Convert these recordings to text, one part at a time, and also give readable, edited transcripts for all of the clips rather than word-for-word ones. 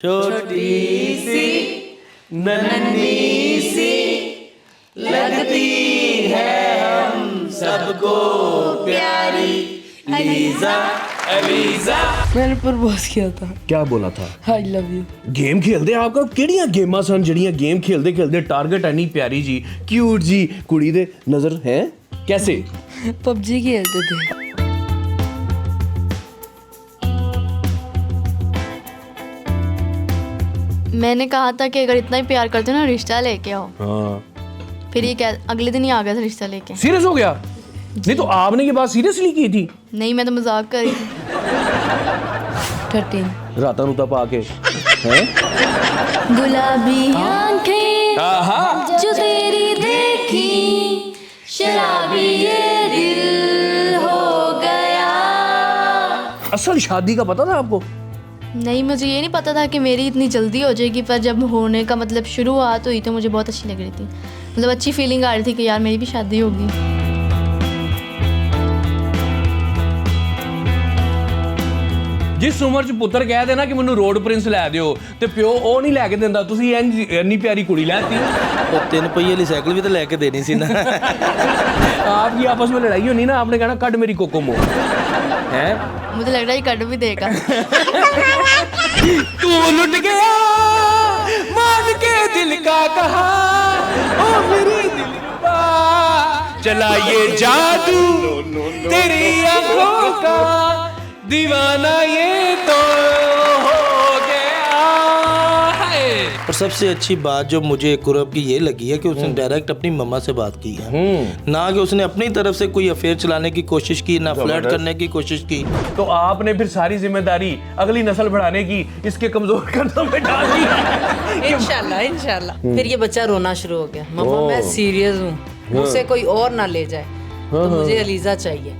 छोटी सी नन्ही सी लगती है हम सबको प्यारी लीजा अलीजा। मैंने प्रपोज किया था। क्या बोला था? I love you. गेम खेलदे आपका केड़ियां गेमां सन जड़ियां गेम खेलदे खेलदे टारगेट एनी प्यारी जी क्यूट जी कुड़ी दे नजर है कैसे? पबजी खेलते थे। मैंने कहा था कि अगर इतना ही प्यार करते हो ना रिश्ता लेके आओ। हाँ फिर ये क्या अगले दिन ही आ गया था रिश्ता लेके। सीरियस हो गया? नहीं तो आपने ये बात सीरियसली की थी? नहीं मैं तो मजाक कर रही थी। 13 राता रूता पा के हैं? गुलाबी आंखें जो तेरी देखी शराबी ये दिल हो गया। असल शादी का पता था आपको? नहीं मुझे ये नहीं पता था कि मेरी इतनी जल्दी हो जाएगी, पर जब होने का मतलब शुरुआत हुई तो मुझे बहुत अच्छी लग रही थी। मतलब अच्छी फीलिंग आ रही थी कि यार मेरी भी शादी होगी। जिस उम्र च पुत्र कह देना कि मैनू रोड प्रिंस लै दिओ ते प्यो ਉਹ नहीं लैके दिंदा ਤੁਸੀਂ ਇੰਨੀ प्यारी कुड़ी लैती। तो 3 पहिए वाली साइकिल भी तो लेके देनी सी ना। आपकी आपस में लड़ाई होनी ना आपने कहना कट मेरी कोकोमो है। मुझे लग रहा है ये कट भी देगा। तू लुट गया मान के दिल का कहा ओ मेरे दिलरुबा चला ये जादू तेरी आंखों का दीवाना ये तो हो गया है। और सबसे अच्छी बात जो मुझे कुरब की ये लगी है कि उसने डायरेक्ट अपनी मम्मा से बात की है, ना कि उसने अपनी तरफ से कोई अफेयर चलाने की कोशिश की, ना फ्लर्ट करने की कोशिश की। तो आपने फिर सारी जिम्मेदारी अगली नस्ल बढ़ाने की इसके कमजोर कदम पे डाल दी। इंशाल्लाह फिर ये बच्चा रोना शुरू हो गया। मम्मा मैं सीरियस हूँ, मुझसे कोई और ना ले जाए, तो मुझे अलीजा चाहिए।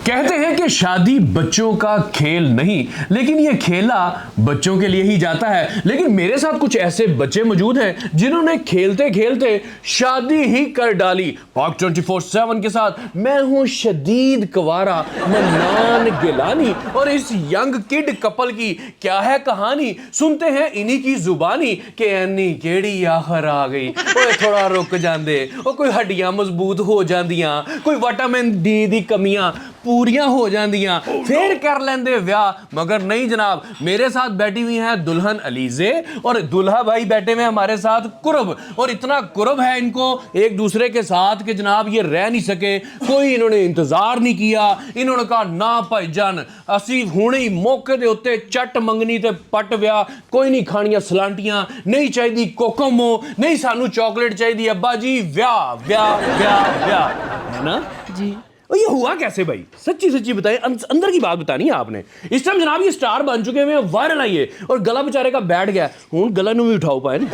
कहते हैं कि शादी बच्चों का खेल नहीं, लेकिन ये खेला बच्चों के लिए ही जाता है। लेकिन मेरे साथ कुछ ऐसे बच्चे मौजूद हैं जिन्होंने खेलते खेलते शादी ही कर डाली। पाक 24/7 के साथ मैं हूं शदीद कवारा मन्नान गिलानी और इस यंग किड कपल की क्या है कहानी, सुनते हैं इन्हीं की जुबानी कि एनी केड़ी आखिर आ गई। ओए थोड़ा रुक जांदे, ओ कोई हड्डियां मजबूत हो जांदियां, कोई विटामिन डी दी कमियां पूरियां हो जांदियां, फिर कर लेंदे व्याह। मगर नहीं जनाब, मेरे साथ बैठी हुई हैं दुल्हन अलीजे और दुल्हा भाई बैठे हुए हमारे साथ कुरब। और इतना कुरब है इनको एक दूसरे के साथ कि जनाब ये रह नहीं सके, कोई इन्होंने इंतजार नहीं किया। इन्होंने कहा ना भाईजान असी हुणे ही मौके दे उत्ते चट मंगनी ते पट व्याह, कोई नहीं खानियां सलांटियां, नहीं चाहिए कोकोमो, नहीं सानू चॉकलेट चाहिए, अब्बा जी व्याह व्याह व्याह व्याह, है ना जी। और ये हुआ कैसे भाई? सच्ची सच्ची बताइए, अंदर की बात बतानी है आपने। इस टाइम जनाब ये स्टार बन चुके हैं, वायरल आई है और गला बेचारे का बैठ गया, हूं गला नू भी उठाओ पाए ना।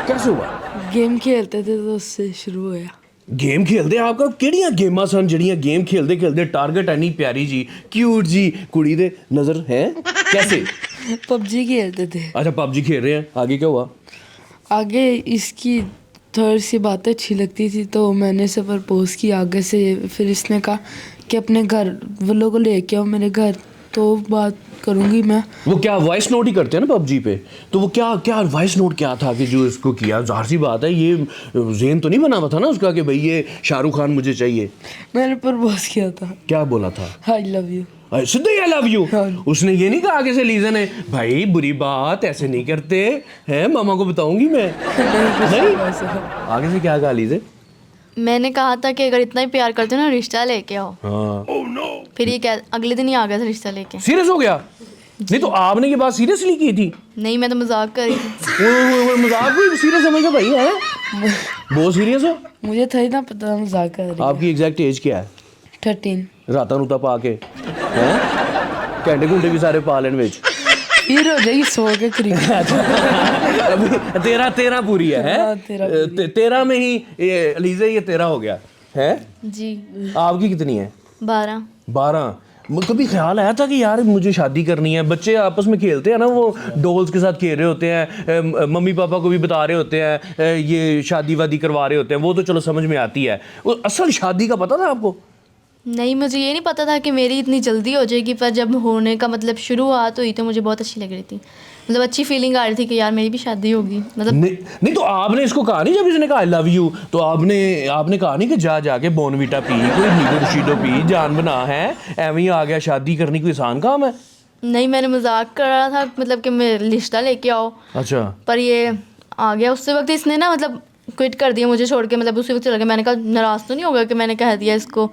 कैसे हुआ? गेम खेलते थे तो उससे शुरू होया। गेम खेलदे आपका केड़ियां गेमां सन जड़ियां गेम खेलदे खेलदे टारगेट एनी प्यारी जी क्यूट जी कुड़ी दे नजर है कैसे? पबजी खेलते थे। अच्छा पबजी खेल रहे हैं, आगे क्या हुआ? आगे इसकी थोड़ी सी बातें अच्छी लगती थी तो मैंने इसे प्रपोज किया आगे से। फिर इसने कहा कि अपने घर वालों को लेके आओ मेरे घर, तो बात करूंगी मैं। वो क्या वॉइस नोट ही करते हैं ना पबजी पे, तो वो क्या क्या वॉइस नोट क्या था कि जो इसको किया? जाहिर सी बात है ये ज़हन तो नहीं बना हुआ था ना उसका कि भाई ये शाहरुख खान मुझे चाहिए। मैंने प्रपोज किया था। क्या बोला था? I love you. सिद्धे आई लव यू। हाँ। उसने ये नहीं कहा आगे से लीजा ने भाई बुरी बात ऐसे नहीं करते हैं, मामा को बताऊंगी मैं। नहीं आगे से क्या कहा लीजे? मैंने कहा था कि अगर इतना ही प्यार करते हो ना रिश्ता लेके आओ। हाँ फिर ये क्या अगले दिन ही आ गया था रिश्ता लेके। सीरियस हो गया? नहीं तो आपने ये बात सीरियसली की थी? नहीं मैं तो मजाक कर रही थी। वो मजाक भी सीरियस समझ के भाई है बहुत सीरियस हो। मुझे था ही ना पता मजाक कर रही। आपकी एग्जैक्ट एज क्या है? 13 राता रूता पा के हैं? घंटे घंटे भी सारे पा लेने विच फिर हो जाएगी 100 के करीब। अभी 13 पूरी है, हाँ, 13 में ही ये अलीजा ये 13 हो गया है। जी आपकी कितनी है? 12। 12। कभी ख्याल आया था कि यार मुझे शादी करनी है? बच्चे आपस में खेलते हैं ना, वो डॉल्स के साथ खेल रहे होते हैं, मम्मी पापा को भी बता रहे होते हैं ये शादी वादी करवा रहे होते हैं, वो तो चलो समझ में आती है। वो असल शादी का पता था आपको? नहीं, मुझे ये नहीं पता था कि मेरी इतनी जल्दी हो जाएगी, पर जब होने का मतलब शुरुआत हुई तो मुझे बहुत अच्छी लग रही थी। मतलब अच्छी फीलिंग आ रही थी कि यार मेरी भी शादी होगी। मतलब नहीं तो आपने इसको कहा नहीं, जब इसने कहा आई लव यू तो आपने कहा नहीं कि जाके बोनवीटा पी, कोई नींबू शीडो पी, जान बना है, एवं ही आ गया, शादी करनी कोई आसान काम है? नहीं, मैंने मजाक कर रहा था, मतलब कि मैं रिश्ता लेके आओ। अच्छा। पर ये आ गया उस वक्त, इसने ना मतलब क्विट कर दिया मुझे छोड़ के, मतलब उसी वक्त चला गया। मैंने कहा नाराज़ तो नहीं होगा कि मैंने कह दिया इसको।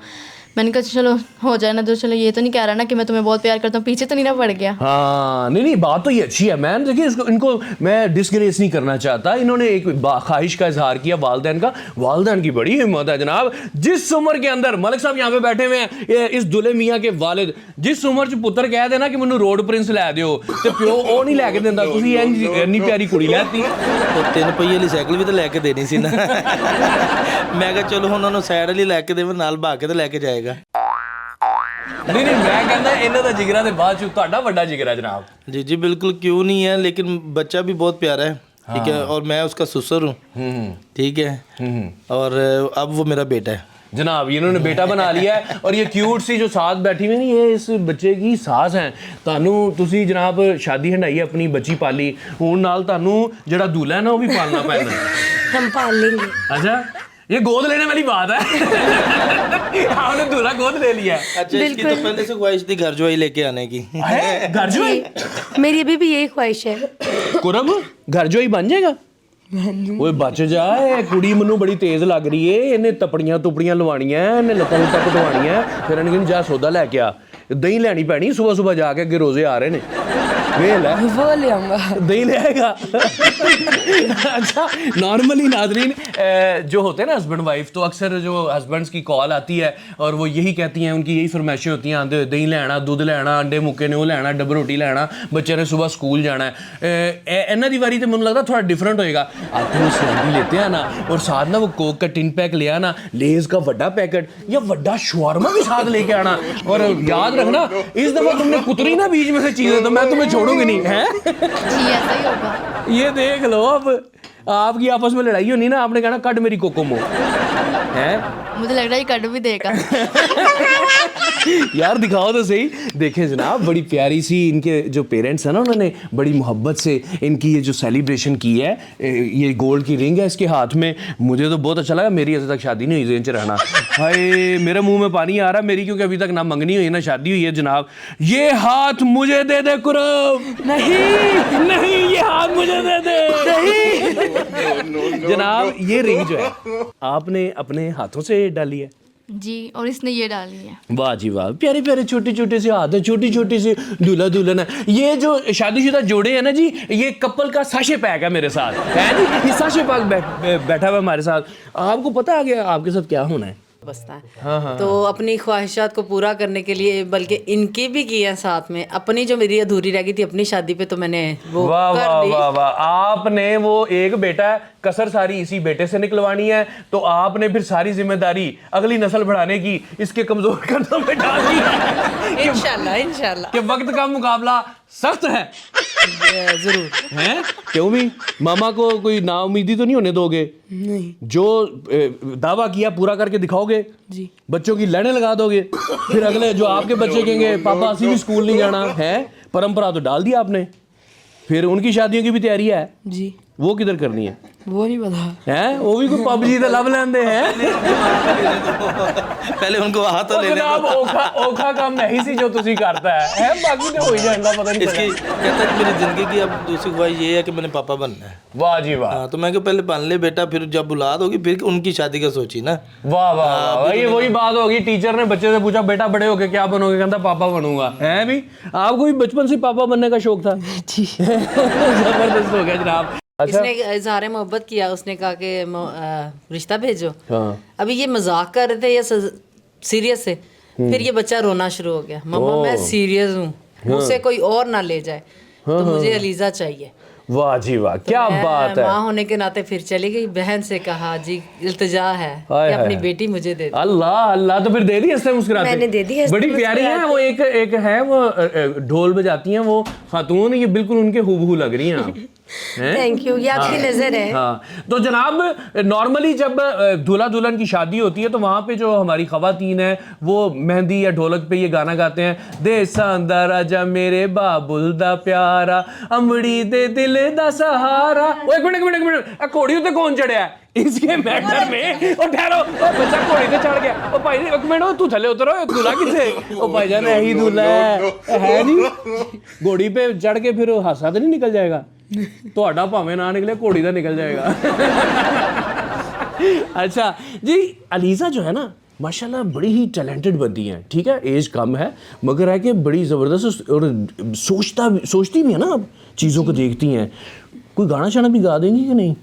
मैंने कहा चलो हो जाए ना, तो चलो ये तो नहीं कह रहा ना कि मैं तुम्हें बहुत प्यार करता हूँ, पीछे तो नहीं ना पड़ गया। हाँ नहीं बात तो ये अच्छी है मैम। देखिए इनको मैं डिसग्रेस नहीं करना चाहता। इन्होंने एक ख्वाहिश का इजहार किया वालिदैन का। वालिदैन की बड़ी हिम्मत है जनाब। जिस उम्र के अंदर मलिक साहब यहाँ पे बैठे हुए हैं, इस दुल्हे मियाँ के वालिद, जिस उम्र च पुत्र कह देना कि मैनू रोड प्रिंस लै दिओ ते प्यो ਉਹ नहीं लैके दिंदा, तुसीं ਇੰਨੀ प्यारी कुड़ी लैती। तो 3 पहिए वाली साइकिल भी तो लैके देनी सी ना। मैं कहा चलो ਉਹਨਾਂ ਨੂੰ ਸਾਈਡ ਵਾਲੀ ਲੈ ਕੇ ਦੇਵਾਂ, ਨਾਲ ਭਾ ਕੇ ਤੇ ਲੈ ਕੇ ਜਾਏਗਾ। नहीं मैं कहना ਇਹਨਾਂ ਦਾ ਜਿਗਰਾ ਤੇ ਬਾਅਦ ਚ ਤੁਹਾਡਾ ਵੱਡਾ ਜਿਗਰਾ जनाब। जी जी बिल्कुल, क्यों नहीं है, लेकिन बच्चा भी बहुत प्यारा है। ठीक है, और मैं उसका ससुर हूँ। ठीक है, और अब वो मेरा बेटा है जनाब। इन्होंने बेटा बना लिया है। और ये क्यूट सी जो साथ बैठी हुई नहीं, ये इस बच्चे की सास हैं। तानू तुसी जनाब शादी हंडाई अपनी बच्ची पाली, हुण नाल तानू जेड़ा दूल्हा है ना वो भी पालना पैना। हम पाल लेंगे। अच्छा, ये गोद लेने वाली बात है। आपने दूल्हा गोद ले लिया है। अच्छा, इसकी तो पहले से ख्वाहिश थी घर ज्वाई लेके आने की। घर ज्वाई? मेरी अभी भी यही ख्वाहिश है। कुरब घर ज्वाई बन जाएगा? ओए बच जाए, कुड़ी मैनू बड़ी तेज लग रही है। इन्हें तपड़ियां तुपड़ियां लवानियां, इन्हें लत्तां लुत्तां कटवानियां, फिर इन्हें जा सौदा लैके आ, दही लैनी पैनी। सुबह सुबह जाके अगे रोजे आ रहे ने, वेल है वो ले आऊँगा। दही ले आएगा। अच्छा, नॉर्मली नाजरीन जो होते हैं ना हस्बैंड वाइफ, तो अक्सर जो हस्बैंड्स की कॉल आती है और वो यही कहती हैं, उनकी यही फरमाइशें होती हैं, आंदे हुए दही लेना, दूध लेना, अंडे मुक्के ने वो लेना, डब रोटी लेना, बच्चे ने सुबह स्कूल जाना है। इन्हों की बारी तो मुझे लगता थोड़ा डिफरेंट होएगा। आप वो सैंडी लेते हैं ना, और साथ ना वो कोक का टिन पैक ले आना, लेज का बड़ा पैकेट या बड़ा शवारमा भी साथ लेके आना। और याद रखना, इस दफा तुमने कुतरी ना बीच में से चीजें तो मैं तुम्हें छोड़ूंगी नहीं है। जी ऐसा ही होगा। ये देख लो, अब आपकी आपस में लड़ाई होनी ना, आपने कहना कट मेरी कोकोमो है। मुझे लग रहा है ये कट भी देगा। यार दिखाओ तो सही। देखें जनाब, बड़ी प्यारी सी इनके जो पेरेंट्स हैं ना, उन्होंने बड़ी मोहब्बत से इनकी ये जो सेलिब्रेशन की है। ये गोल्ड की रिंग है इसके हाथ में। मुझे तो बहुत अच्छा लगा। मेरी अभी तक शादी नहीं हुई, जेन च रहना। हाय मेरे मुंह में पानी आ रहा है मेरी, क्योंकि अभी तक ना मंगनी हुई ना शादी हुई है जनाब। ये हाथ मुझे दे दे कुरब। नहीं नहीं, ये हाथ मुझे दे दे। नहीं जनाब, ये रिंग जो है आपने अपने हाथों से डाली है? जी, और इसने ये डाली है। वाह जी वाह, प्यारे प्यारे छोटे छोटे से हाथ है, छोटी छोटी सी दूल्हा दुल्हन है। ये जो शादीशुदा जोड़े हैं ना जी, ये कपल का साशे पैक है मेरे साथ, है जी। ये साशे पैक बैठा हुआ हमारे साथ। आपको पता है कि आपके साथ क्या होना है? बसता है। तो अपनी ख्वाहिशात को पूरा करने के लिए, बल्कि इनकी भी की है साथ में, अपनी जो मेरी अधूरी रह गई थी अपनी शादी पे, तो मैंने वो वाह कर वाह दी। वाह वाह। आपने वो एक बेटा है, कसर सारी इसी बेटे से निकलवानी है, तो आपने फिर सारी जिम्मेदारी अगली नस्ल बढ़ाने की इसके कमजोर कदम पे डाल दी है। इंशाल्लाह इंशाल्लाह कि वक्त का मुकाबला सख्त है। जरूर हैं? क्यों भी मामा को कोई नाउमीदी तो नहीं होने दोगे? नहीं जो दावा किया पूरा करके दिखाओगे जी। बच्चों की लड़े लगा दोगे, फिर अगले जो आपके बच्चे कहेंगे पापा असी भी स्कूल नहीं जाना है। परंपरा तो डाल दी आपने। फिर उनकी शादियों की भी तैयारी है जी। वो किधर करनी है? वो नहीं पता हैं? वो भी कोई पबजी तो लब लेंदे हैं। पहले उनको हाथ तो लेने जनाब दो। औखा काम नहीं सी जो तुसी करता है बाकी तो हो ही जाता पता नहीं इसकी कहता है मेरी जिंदगी की अब दूसरी ख्वाहिश ये है कि मैंने पापा बनना है। वाह जी वाह। हाँ, तो मैं पहले बन ले बेटा, फिर जब औलाद होगी फिर उनकी शादी का सोची ना। वाह वाह वाह, ये वही बात होगी। टीचर ने बच्चे से पूछा बेटा बड़े होके क्या बनोगे? कहता पापा बनूंगा। है भी आपको भी बचपन से पापा बनने का शौक था? जी। जबरदस्त हो गया जनाब। अच्छा इसने इजहार मोहब्बत किया, उसने कहा कि रिश्ता भेजो। हाँ। अभी ये मजाक कर रहे थे या सीरियस है, फिर ये बच्चा रोना शुरू हो गया, मम्मा मैं सीरियस हूँ, मुझसे कोई और ना ले जाए, तो मुझे अलीजा चाहिए। वाह जी वाह, क्या बात है। माँ होने के नाते फिर चली गई, बहन से कहा जी इल्तिजा है हाय कि अपनी हाय। बेटी मुझे दे दो। अल्लाह अल्लाह, तो फिर दे दी हंसते मुस्कुराते? मैंने दे दी हंसते बड़ी प्यारी है वो। एक है वो ढोल बजाती हैं वो, खातून ये बिल्कुल उनके हूबहू लग रही हैं आप। थैंक यू, ये आपकी नजर है। हाँ, तो जनाब नॉर्मली जब दूल्हा दुल्हन की शादी होती है तो वहाँ पे जो हमारी खवातीन है वो मेहंदी या ढोलक पे ये गाना गाते हैं, दे सांदा राजा मेरे बाबुल दा प्यारा, अमड़ी दे दिल दा सहारा। ओ एक मिनट घोड़ी उत्ते कौन चढ़िया है इसके मैटर में? ओ ठहरो, ओ बच्चा घोड़ी ते चढ़ गया। ओ भाई एक मिनट, तू थले उतरो, दूल्हा किथे? ओ भाईजान यही दूल्हा है नहीं? घोड़ी पे चढ़ के फिर हादसा तो नहीं निकल जाएगा? ਤੁਹਾਡਾ ਭਾਵੇਂ ਨਾ निकले घोड़ी का निकल जाएगा। अच्छा जी, अलीज़ा जो है ना माशाल्लाह बड़ी ही टैलेंटेड बनती हैं, ठीक है, एज कम है मगर है कि बड़ी ज़बरदस्त और सोचती भी है ना, अब चीज़ों को देखती हैं। कोई गाना शाना भी गा देंगी कि नहीं?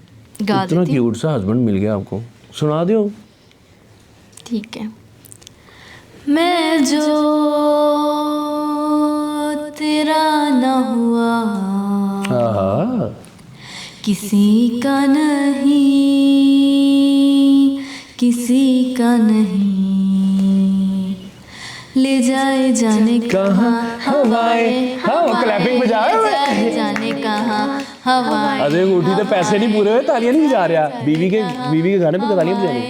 गा इतना देती क्यूट सा हस्बैंड मिल गया आपको, सुना दो। ठीक है। मैं जो तेरा ना हुआ किसी का नहीं, किसी का नहीं, ले जाए जाने कहाँ हवाएं, क्लैपिंग बजा ले जाए जाने कहाँ हवाएं। अरे उठी तो पैसे नहीं पूरे हुए, तालियां नहीं बजा रहा। बीवी के गाने पे तालियां बजानी।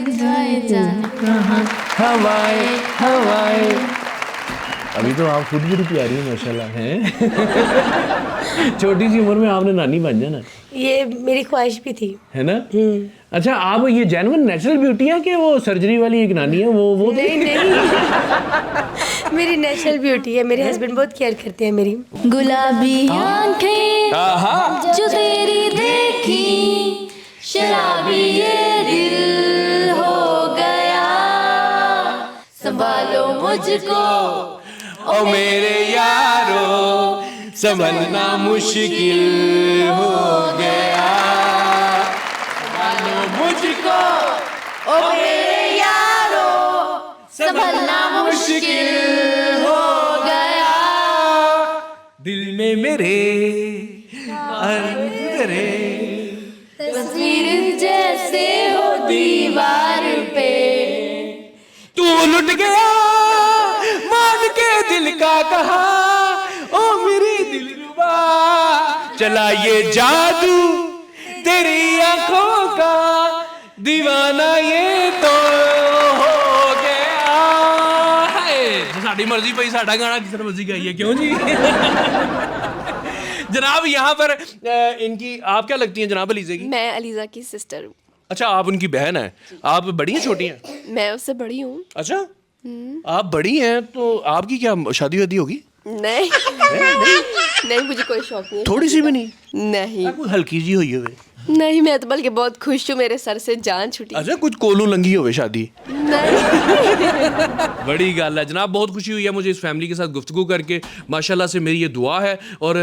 ले जाए जाने कहाँ हवाएं। अभी तो आप खुद बड़ी प्यारी हैं माशाल्लाह हैं। छोटी सी उम्र में आपने नानी बन जाना, ये मेरी ख्वाहिश भी थी, है ना? अच्छा, आप ये जेन्युइन नेचुरल ब्यूटी है कि वो सर्जरी वाली एक नानी है वो? नहीं मेरी नेचुरल ब्यूटी है। मेरे हस्बैंड बहुत केयर करते हैं मेरी। गुलाबी आंखें जो तेरी देखी, शराबी ये दिल हो गया, संभालो मुझको ओ मेरे यारो, संभलना मुश्किल हो गया, संभालो मुझको ओ मेरे यारो, संभलना मुश्किल हो गया। दिल में मेरे अंदरे तस्वीर जैसे हो दीवार पे, तू लुट गया मान के दिल का कहा, ओ मेरी दिलरुबा, चला ये जादू तेरी आंखों का, दीवाना ये तो हो गया है। साड़ी मर्जी पई साडा गाना जिस मर्जी गाइए, क्यों जी? जनाब यहाँ पर इनकी आप क्या लगती हैं जनाब अलीज़ा की? मैं अलीज़ा की सिस्टर हूँ। अच्छा, आप उनकी बहन हैं। आप बड़ी हैं छोटी हैं? मैं उससे बड़ी हूँ। अच्छा, आप बड़ी हैं तो आपकी क्या शादी वादी होगी? नहीं नहीं, मुझे कोई शौक नहीं है। थोड़ी सी भी नहीं? नहीं कोई हल्की जी हुई होवे? नहीं, मैं तो बल्कि बहुत खुश हूँ, मेरे सर से जान छुटी। अच्छा, कुछ कोलू लंगी होवे शादी? नहीं। बड़ी गल है जनाब, बहुत खुशी हुई है मुझे इस फैमिली के साथ गुफ्तगू करके। माशाल्लाह से मेरी ये दुआ है और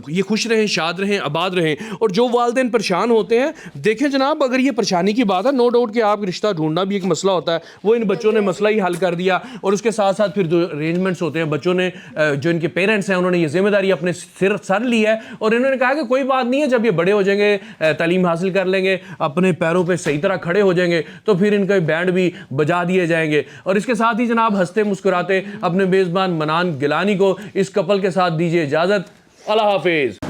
ये खुश रहें, शाद रहें, आबाद रहें। और जो वालिदैन परेशान होते हैं, देखें जनाब, अगर ये परेशानी की बात है, नो डाउट कि आप रिश्ता ढूंढना भी एक मसला होता है, वो इन बच्चों ने मसला ही हल कर दिया। और उसके साथ साथ फिर जो अरेंजमेंट्स होते हैं, बच्चों ने जो इनके पेरेंट्स हैं उन्होंने ये जिम्मेदारी अपने सर ली है और इन्होंने कहा कि कोई बात नहीं है, जब ये बड़े हो जाएंगे, तालीम हासिल कर लेंगे, अपने पैरों पे सही तरह खड़े हो जाएंगे, तो फिर इनके बैंड भी बजा दिए जाएंगे। और इसके साथ ही जनाब हंसते मुस्कुराते अपने मेज़बान मनान गिलानी को इस कपल के साथ दीजिए इजाज़त। अल्लाह हाफिज़।